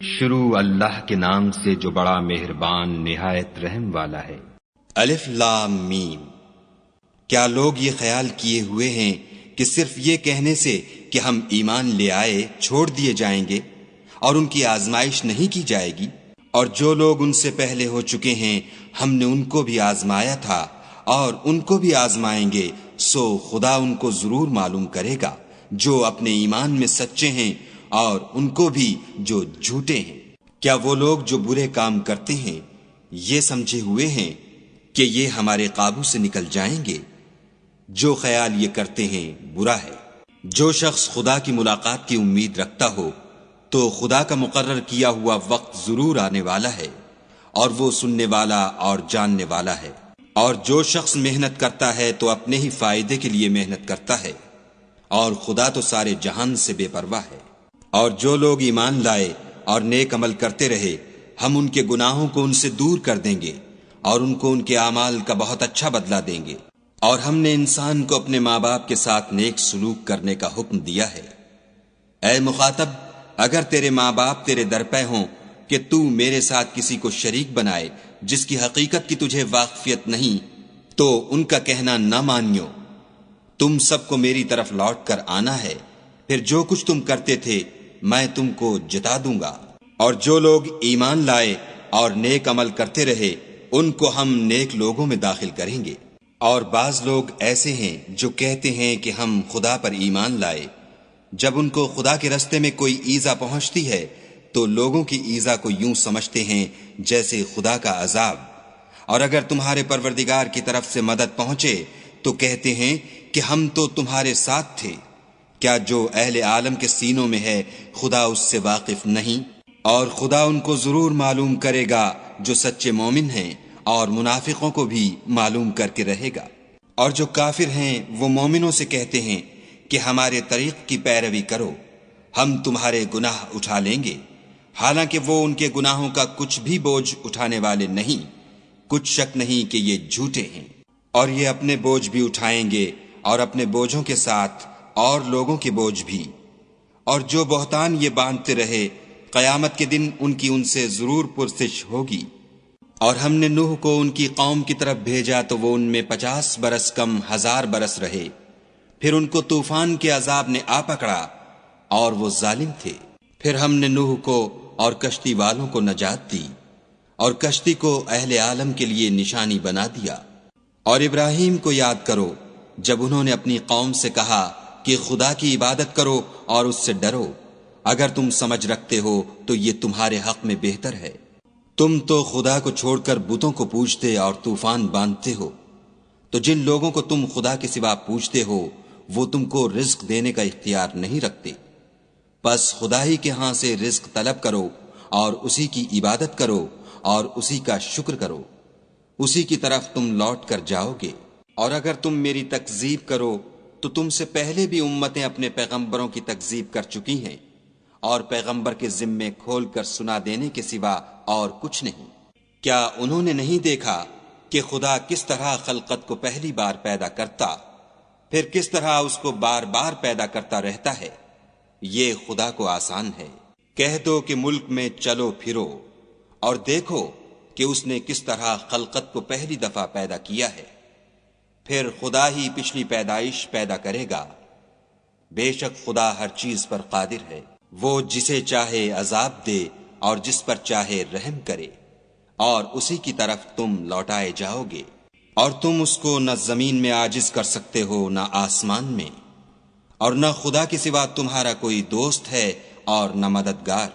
شروع اللہ کے نام سے جو بڑا مہربان نہایت رحم والا ہے۔ الف لام میم۔ کیا لوگ یہ خیال کیے ہوئے ہیں کہ صرف یہ کہنے سے کہ ہم ایمان لے آئے چھوڑ دیے جائیں گے اور ان کی آزمائش نہیں کی جائے گی؟ اور جو لوگ ان سے پہلے ہو چکے ہیں ہم نے ان کو بھی آزمایا تھا اور ان کو بھی آزمائیں گے، سو خدا ان کو ضرور معلوم کرے گا جو اپنے ایمان میں سچے ہیں اور ان کو بھی جو جھوٹے ہیں۔ کیا وہ لوگ جو برے کام کرتے ہیں یہ سمجھے ہوئے ہیں کہ یہ ہمارے قابو سے نکل جائیں گے؟ جو خیال یہ کرتے ہیں برا ہے۔ جو شخص خدا کی ملاقات کی امید رکھتا ہو تو خدا کا مقرر کیا ہوا وقت ضرور آنے والا ہے، اور وہ سننے والا اور جاننے والا ہے۔ اور جو شخص محنت کرتا ہے تو اپنے ہی فائدے کے لیے محنت کرتا ہے، اور خدا تو سارے جہان سے بے پرواہ ہے۔ اور جو لوگ ایمان لائے اور نیک عمل کرتے رہے ہم ان کے گناہوں کو ان سے دور کر دیں گے اور ان کو ان کے اعمال کا بہت اچھا بدلہ دیں گے۔ اور ہم نے انسان کو اپنے ماں باپ کے ساتھ نیک سلوک کرنے کا حکم دیا ہے۔ اے مخاطب، اگر تیرے ماں باپ تیرے در پہ ہوں کہ تو میرے ساتھ کسی کو شریک بنائے جس کی حقیقت کی تجھے واقفیت نہیں، تو ان کا کہنا نہ مانیو۔ تم سب کو میری طرف لوٹ کر آنا ہے، پھر جو کچھ تم کرتے تھے میں تم کو جتا دوں گا۔ اور جو لوگ ایمان لائے اور نیک عمل کرتے رہے ان کو ہم نیک لوگوں میں داخل کریں گے۔ اور بعض لوگ ایسے ہیں جو کہتے ہیں کہ ہم خدا پر ایمان لائے، جب ان کو خدا کے رستے میں کوئی ایذا پہنچتی ہے تو لوگوں کی ایذا کو یوں سمجھتے ہیں جیسے خدا کا عذاب۔ اور اگر تمہارے پروردگار کی طرف سے مدد پہنچے تو کہتے ہیں کہ ہم تو تمہارے ساتھ تھے۔ کیا جو اہل عالم کے سینوں میں ہے خدا اس سے واقف نہیں؟ اور خدا ان کو ضرور معلوم کرے گا جو سچے مومن ہیں، اور منافقوں کو بھی معلوم کر کے رہے گا۔ اور جو کافر ہیں وہ مومنوں سے کہتے ہیں کہ ہمارے طریق کی پیروی کرو، ہم تمہارے گناہ اٹھا لیں گے، حالانکہ وہ ان کے گناہوں کا کچھ بھی بوجھ اٹھانے والے نہیں۔ کچھ شک نہیں کہ یہ جھوٹے ہیں، اور یہ اپنے بوجھ بھی اٹھائیں گے اور اپنے بوجھوں کے ساتھ اور لوگوں کے بوجھ بھی۔ اور جو بہتان یہ باندھتے رہے قیامت کے دن ان کی ان سے ضرور پرسش ہوگی۔ اور ہم نے نوح کو ان کی قوم کی طرف بھیجا تو وہ ان میں 50 برس کم 1000 برس رہے، پھر ان کو طوفان کے عذاب نے آ پکڑا اور وہ ظالم تھے۔ پھر ہم نے نوح کو اور کشتی والوں کو نجات دی، اور کشتی کو اہل عالم کے لیے نشانی بنا دیا۔ اور ابراہیم کو یاد کرو جب انہوں نے اپنی قوم سے کہا کہ خدا کی عبادت کرو اور اس سے ڈرو، اگر تم سمجھ رکھتے ہو تو یہ تمہارے حق میں بہتر ہے۔ تم تو خدا کو چھوڑ کر بتوں کو پوجتے اور طوفان باندھتے ہو، تو جن لوگوں کو تم خدا کے سوا پوجتے ہو وہ تم کو رزق دینے کا اختیار نہیں رکھتے۔ پس خدا ہی کے ہاں سے رزق طلب کرو اور اسی کی عبادت کرو اور اسی کا شکر کرو، اسی کی طرف تم لوٹ کر جاؤ گے۔ اور اگر تم میری تکذیب کرو تو تم سے پہلے بھی امتیں اپنے پیغمبروں کی تکذیب کر چکی ہیں، اور پیغمبر کے ذمے کھول کر سنا دینے کے سوا اور کچھ نہیں۔ کیا انہوں نے نہیں دیکھا کہ خدا کس طرح خلقت کو پہلی بار پیدا کرتا، پھر کس طرح اس کو بار بار پیدا کرتا رہتا ہے؟ یہ خدا کو آسان ہے۔ کہہ دو کہ ملک میں چلو پھرو اور دیکھو کہ اس نے کس طرح خلقت کو پہلی دفعہ پیدا کیا ہے، پھر خدا ہی پچھلی پیدائش پیدا کرے گا۔ بے شک خدا ہر چیز پر قادر ہے، وہ جسے چاہے عذاب دے اور جس پر چاہے رحم کرے، اور اسی کی طرف تم لوٹائے جاؤ گے۔ اور تم اس کو نہ زمین میں عاجز کر سکتے ہو نہ آسمان میں، اور نہ خدا کے سوا تمہارا کوئی دوست ہے اور نہ مددگار۔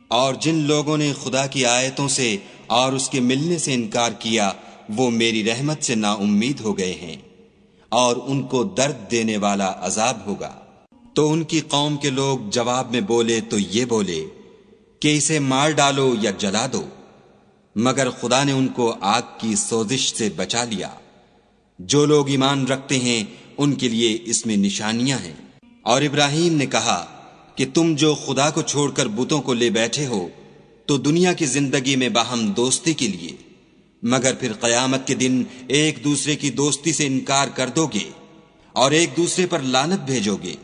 اور جن لوگوں نے خدا کی آیتوں سے اور اس کے ملنے سے انکار کیا وہ میری رحمت سے نا امید ہو گئے ہیں، اور ان کو درد دینے والا عذاب ہوگا۔ تو ان کی قوم کے لوگ جواب میں بولے تو یہ بولے کہ اسے مار ڈالو یا جلا دو، مگر خدا نے ان کو آگ کی سوزش سے بچا لیا۔ جو لوگ ایمان رکھتے ہیں ان کے لیے اس میں نشانیاں ہیں۔ اور ابراہیم نے کہا کہ تم جو خدا کو چھوڑ کر بتوں کو لے بیٹھے ہو تو دنیا کی زندگی میں باہم دوستی کے لیے، مگر پھر قیامت کے دن ایک دوسرے کی دوستی سے انکار کر دو گے اور ایک دوسرے پر لعنت بھیجو گے،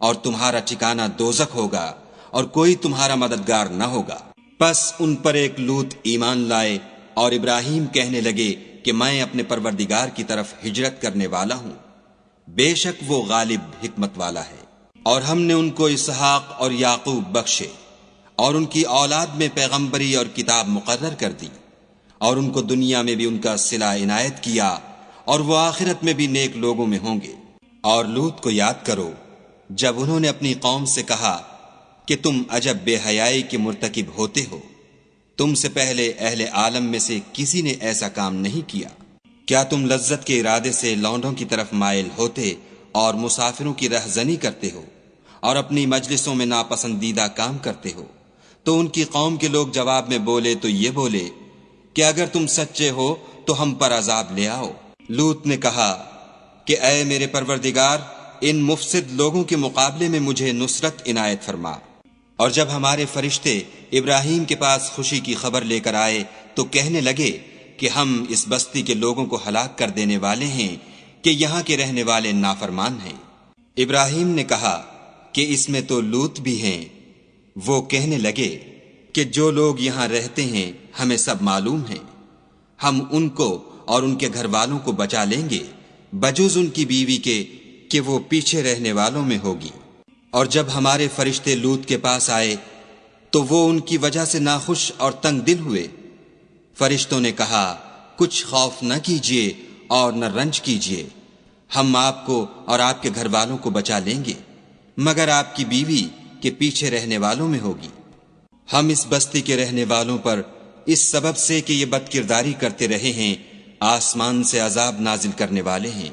اور تمہارا ٹھکانہ دوزخ ہوگا اور کوئی تمہارا مددگار نہ ہوگا۔ پس ان پر ایک لوط ایمان لائے، اور ابراہیم کہنے لگے کہ میں اپنے پروردگار کی طرف ہجرت کرنے والا ہوں، بے شک وہ غالب حکمت والا ہے۔ اور ہم نے ان کو اسحاق اور یعقوب بخشے، اور ان کی اولاد میں پیغمبری اور کتاب مقرر کر دی، اور ان کو دنیا میں بھی ان کا صلہ عنایت کیا، اور وہ آخرت میں بھی نیک لوگوں میں ہوں گے۔ اور لوط کو یاد کرو جب انہوں نے اپنی قوم سے کہا کہ تم عجب بے حیائی کے مرتکب ہوتے ہو، تم سے پہلے اہل عالم میں سے کسی نے ایسا کام نہیں کیا۔ کیا تم لذت کے ارادے سے لونڈوں کی طرف مائل ہوتے اور مسافروں کی رہزنی کرتے ہو اور اپنی مجلسوں میں ناپسندیدہ کام کرتے ہو؟ تو ان کی قوم کے لوگ جواب میں بولے تو یہ بولے کہ اگر تم سچے ہو تو ہم پر عذاب لے آؤ۔ لوط نے کہا کہ اے میرے پروردگار، ان مفسد لوگوں کے مقابلے میں مجھے نصرت عنایت فرما۔ اور جب ہمارے فرشتے ابراہیم کے پاس خوشی کی خبر لے کر آئے تو کہنے لگے کہ ہم اس بستی کے لوگوں کو ہلاک کر دینے والے ہیں کہ یہاں کے رہنے والے نافرمان ہیں۔ ابراہیم نے کہا کہ اس میں تو لوط بھی ہیں۔ وہ کہنے لگے کہ جو لوگ یہاں رہتے ہیں ہمیں سب معلوم ہیں، ہم ان کو اور ان کے گھر والوں کو بچا لیں گے، بجز ان کی بیوی کے کہ وہ پیچھے رہنے والوں میں ہوگی۔ اور جب ہمارے فرشتے لوط کے پاس آئے تو وہ ان کی وجہ سے ناخوش اور تنگ دل ہوئے۔ فرشتوں نے کہا کچھ خوف نہ کیجیے اور نہ رنج کیجیے، ہم آپ کو اور آپ کے گھر والوں کو بچا لیں گے، مگر آپ کی بیوی کے پیچھے رہنے والوں میں ہوگی۔ ہم اس بستی کے رہنے والوں پر اس سبب سے کہ یہ بد کرداری کرتے رہے ہیں آسمان سے عذاب نازل کرنے والے ہیں،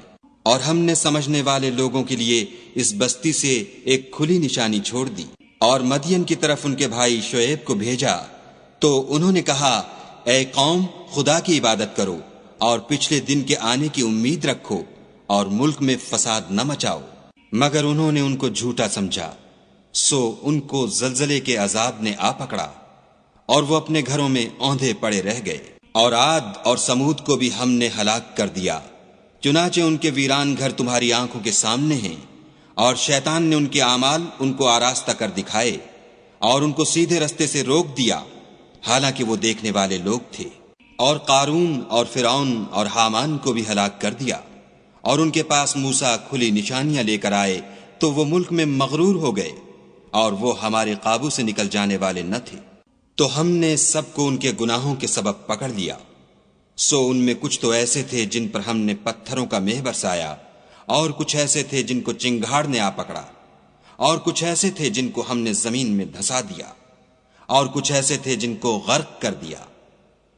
اور ہم نے سمجھنے والے لوگوں کے لیے اس بستی سے ایک کھلی نشانی چھوڑ دی۔ اور مدین کی طرف ان کے بھائی شعیب کو بھیجا تو انہوں نے کہا اے قوم، خدا کی عبادت کرو اور پچھلے دن کے آنے کی امید رکھو اور ملک میں فساد نہ مچاؤ، مگر انہوں نے ان کو جھوٹا سمجھا، سو ان کو زلزلے کے عذاب نے آ پکڑا اور وہ اپنے گھروں میں اوندھے پڑے رہ گئے۔ اور عاد اور سمود کو بھی ہم نے ہلاک کر دیا، چنانچہ ان کے ویران گھر تمہاری آنکھوں کے سامنے ہیں، اور شیطان نے ان کے اعمال ان کو آراستہ کر دکھائے اور ان کو سیدھے رستے سے روک دیا، حالانکہ وہ دیکھنے والے لوگ تھے۔ اور قارون اور فرعون اور حامان کو بھی ہلاک کر دیا، اور ان کے پاس موسیٰ کھلی نشانیاں لے کر آئے تو وہ ملک میں مغرور ہو گئے، اور وہ ہمارے قابو سے نکل جانے والے نہ تھے۔ تو ہم نے سب کو ان کے گناہوں کے سبب پکڑ لیا، سو ان میں کچھ تو ایسے تھے جن پر ہم نے پتھروں کا مہ برسایا، اور کچھ ایسے تھے جن کو چنگھاڑ نے آ پکڑا، اور کچھ ایسے تھے جن کو ہم نے زمین میں دھسا دیا، اور کچھ ایسے تھے جن کو غرق کر دیا۔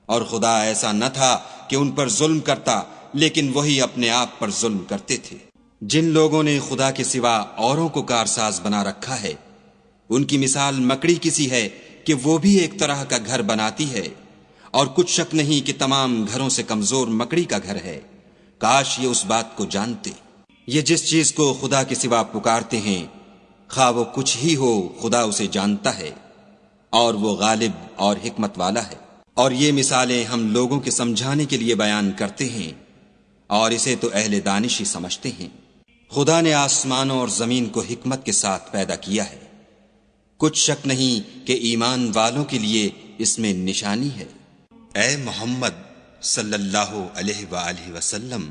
اور خدا ایسا نہ تھا کہ ان پر ظلم کرتا، لیکن وہی اپنے آپ پر ظلم کرتے تھے۔ جن لوگوں نے خدا کے سوا اوروں کو کارساز بنا رکھا ہے، ان کی مثال مکڑی کسی ہے کہ وہ بھی ایک طرح کا گھر بناتی ہے، اور کچھ شک نہیں کہ تمام گھروں سے کمزور مکڑی کا گھر ہے۔ کاش یہ اس بات کو جانتے۔ یہ جس چیز کو خدا کے سوا پکارتے ہیں، خواہ وہ کچھ ہی ہو، خدا اسے جانتا ہے، اور وہ غالب اور حکمت والا ہے۔ اور یہ مثالیں ہم لوگوں کے سمجھانے کے لیے بیان کرتے ہیں، اور اسے تو اہل دانش ہی سمجھتے ہیں۔ خدا نے آسمانوں اور زمین کو حکمت کے ساتھ پیدا کیا ہے، کچھ شک نہیں کہ ایمان والوں کے لیے اس میں نشانی ہے۔ اے محمد صلی اللہ علیہ وآلہ وسلم،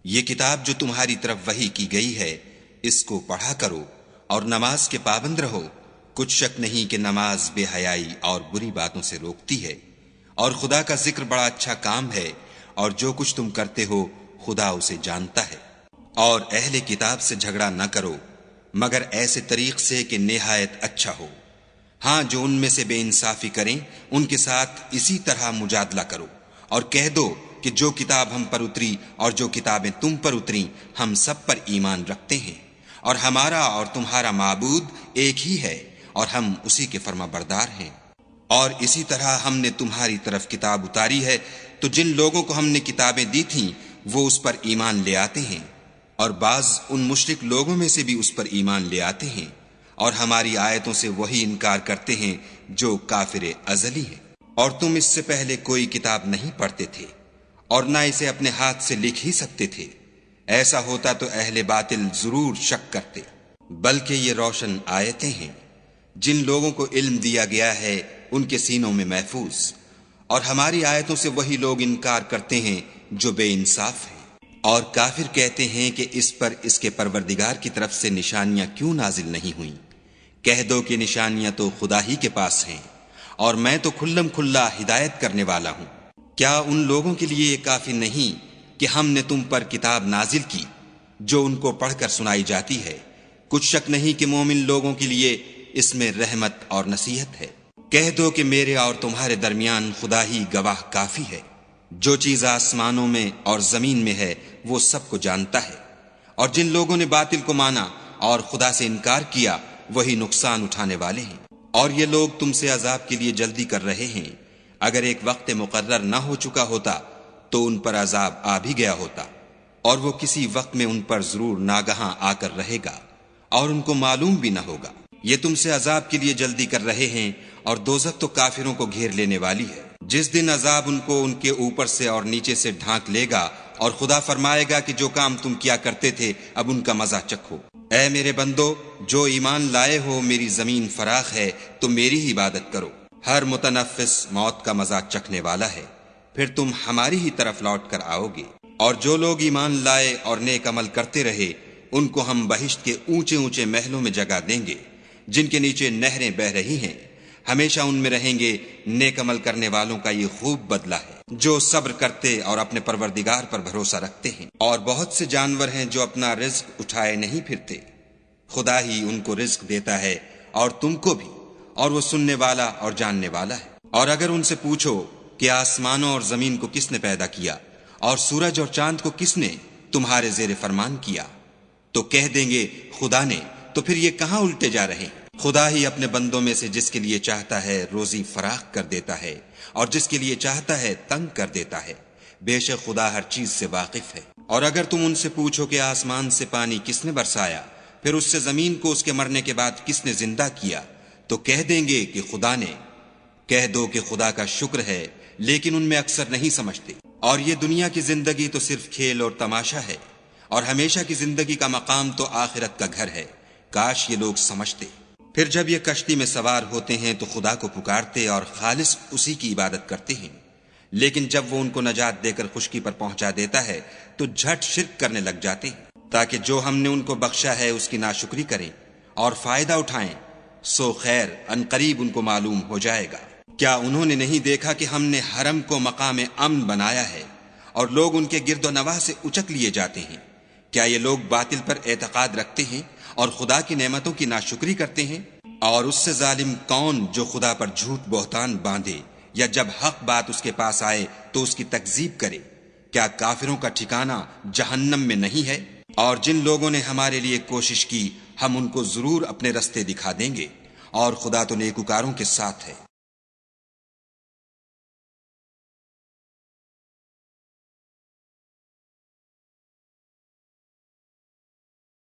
یہ کتاب جو تمہاری طرف وحی کی گئی ہے، اس کو پڑھا کرو اور نماز کے پابند رہو۔ کچھ شک نہیں کہ نماز بے حیائی اور بری باتوں سے روکتی ہے، اور خدا کا ذکر بڑا اچھا کام ہے، اور جو کچھ تم کرتے ہو خدا اسے جانتا ہے۔ اور اہل کتاب سے جھگڑا نہ کرو مگر ایسے طریق سے کہ نہایت اچھا ہو۔ ہاں، جو ان میں سے بے انصافی کریں ان کے ساتھ اسی طرح مجادلہ کرو، اور کہہ دو کہ جو کتاب ہم پر اتری اور جو کتابیں تم پر اتریں ہم سب پر ایمان رکھتے ہیں، اور ہمارا اور تمہارا معبود ایک ہی ہے، اور ہم اسی کے فرما بردار ہیں۔ اور اسی طرح ہم نے تمہاری طرف کتاب اتاری ہے، تو جن لوگوں کو ہم نے کتابیں دی تھیں وہ اس پر ایمان لے آتے ہیں، اور بعض ان مشرک لوگوں میں سے بھی اس پر ایمان لے آتے ہیں، اور ہماری آیتوں سے وہی انکار کرتے ہیں جو کافر ازلی ہیں۔ اور تم اس سے پہلے کوئی کتاب نہیں پڑھتے تھے، اور نہ اسے اپنے ہاتھ سے لکھ ہی سکتے تھے، ایسا ہوتا تو اہل باطل ضرور شک کرتے، بلکہ یہ روشن آیتیں ہیں جن لوگوں کو علم دیا گیا ہے ان کے سینوں میں محفوظ، اور ہماری آیتوں سے وہی لوگ انکار کرتے ہیں جو بے انصاف ہیں۔ اور کافر کہتے ہیں کہ اس پر اس کے پروردگار کی طرف سے نشانیاں کیوں نازل نہیں ہوئیں؟ کہہ دو کہ نشانیاں تو خدا ہی کے پاس ہیں، اور میں تو کھلم کھلا ہدایت کرنے والا ہوں۔ کیا ان لوگوں کے لیے یہ کافی نہیں کہ ہم نے تم پر کتاب نازل کی جو ان کو پڑھ کر سنائی جاتی ہے؟ کچھ شک نہیں کہ مومن لوگوں کے لیے اس میں رحمت اور نصیحت ہے۔ کہہ دو کہ میرے اور تمہارے درمیان خدا ہی گواہ کافی ہے، جو چیز آسمانوں میں اور زمین میں ہے وہ سب کو جانتا ہے۔ اور جن لوگوں نے باطل کو مانا اور خدا سے انکار کیا وہی نقصان اٹھانے والے ہیں۔ اور یہ لوگ تم سے عذاب کے لیے جلدی کر رہے ہیں، اگر ایک وقت مقرر نہ ہو چکا ہوتا تو ان پر عذاب آ بھی گیا ہوتا، اور وہ کسی وقت میں ان پر ضرور ناگہاں آ کر رہے گا، اور ان کو معلوم بھی نہ ہوگا۔ یہ تم سے عذاب کے لیے جلدی کر رہے ہیں، اور دوزخ تو کافروں کو گھیر لینے والی ہے۔ جس دن عذاب ان کو ان کے اوپر سے اور نیچے سے ڈھانک لے گا، اور خدا فرمائے گا کہ جو کام تم کیا کرتے تھے اب ان کا مزہ چکھو۔ اے میرے بندو، جو ایمان لائے ہو، میری زمین فراخ ہے تو میری ہی عبادت کرو۔ ہر متنفس موت کا مزہ چکھنے والا ہے، پھر تم ہماری ہی طرف لوٹ کر آؤ گے۔ اور جو لوگ ایمان لائے اور نیک عمل کرتے رہے ان کو ہم بہشت کے اونچے اونچے محلوں میں جگہ دیں گے، جن کے نیچے نہریں بہہ رہی ہیں، ہمیشہ ان میں رہیں گے۔ نیک عمل کرنے والوں کا یہ خوب بدلہ ہے، جو صبر کرتے اور اپنے پروردگار پر بھروسہ رکھتے ہیں۔ اور بہت سے جانور ہیں جو اپنا رزق اٹھائے نہیں پھرتے، خدا ہی ان کو رزق دیتا ہے اور تم کو بھی، اور وہ سننے والا اور جاننے والا ہے۔ اور اگر ان سے پوچھو کہ آسمانوں اور زمین کو کس نے پیدا کیا، اور سورج اور چاند کو کس نے تمہارے زیر فرمان کیا، تو کہہ دیں گے خدا نے۔ تو پھر یہ کہاں الٹے جا رہے ہیں؟ خدا ہی اپنے بندوں میں سے جس کے لیے چاہتا ہے روزی فراخ کر دیتا ہے، اور جس کے لیے چاہتا ہے تنگ کر دیتا ہے۔ بے شک خدا ہر چیز سے واقف ہے۔ اور اگر تم ان سے پوچھو کہ آسمان سے پانی کس نے برسایا، پھر اس سے زمین کو اس کے مرنے کے بعد کس نے زندہ کیا، تو کہہ دیں گے کہ خدا نے۔ کہہ دو کہ خدا کا شکر ہے، لیکن ان میں اکثر نہیں سمجھتے۔ اور یہ دنیا کی زندگی تو صرف کھیل اور تماشا ہے، اور ہمیشہ کی زندگی کا مقام تو آخرت کا گھر ہے۔ کاش یہ لوگ سمجھتے۔ پھر جب یہ کشتی میں سوار ہوتے ہیں تو خدا کو پکارتے اور خالص اسی کی عبادت کرتے ہیں، لیکن جب وہ ان کو نجات دے کر خشکی پر پہنچا دیتا ہے تو جھٹ شرک کرنے لگ جاتے ہیں، تاکہ جو ہم نے ان کو بخشا ہے اس کی ناشکری کریں اور فائدہ اٹھائیں، سو خیر ان قریب ان کو معلوم ہو جائے گا۔ کیا انہوں نے نہیں دیکھا کہ ہم نے حرم کو مقام امن بنایا ہے اور لوگ ان کے گرد و نواح سے اچک لیے جاتے ہیں؟ کیا یہ لوگ باطل پر اعتقاد رکھتے ہیں اور خدا کی نعمتوں کی ناشکری کرتے ہیں؟ اور اس سے ظالم کون جو خدا پر جھوٹ بہتان باندھے، یا جب حق بات اس کے پاس آئے تو اس کی تکذیب کرے؟ کیا کافروں کا ٹھکانہ جہنم میں نہیں ہے؟ اور جن لوگوں نے ہمارے لیے کوشش کی ہم ان کو ضرور اپنے رستے دکھا دیں گے، اور خدا تو نیکوکاروں کے ساتھ ہے۔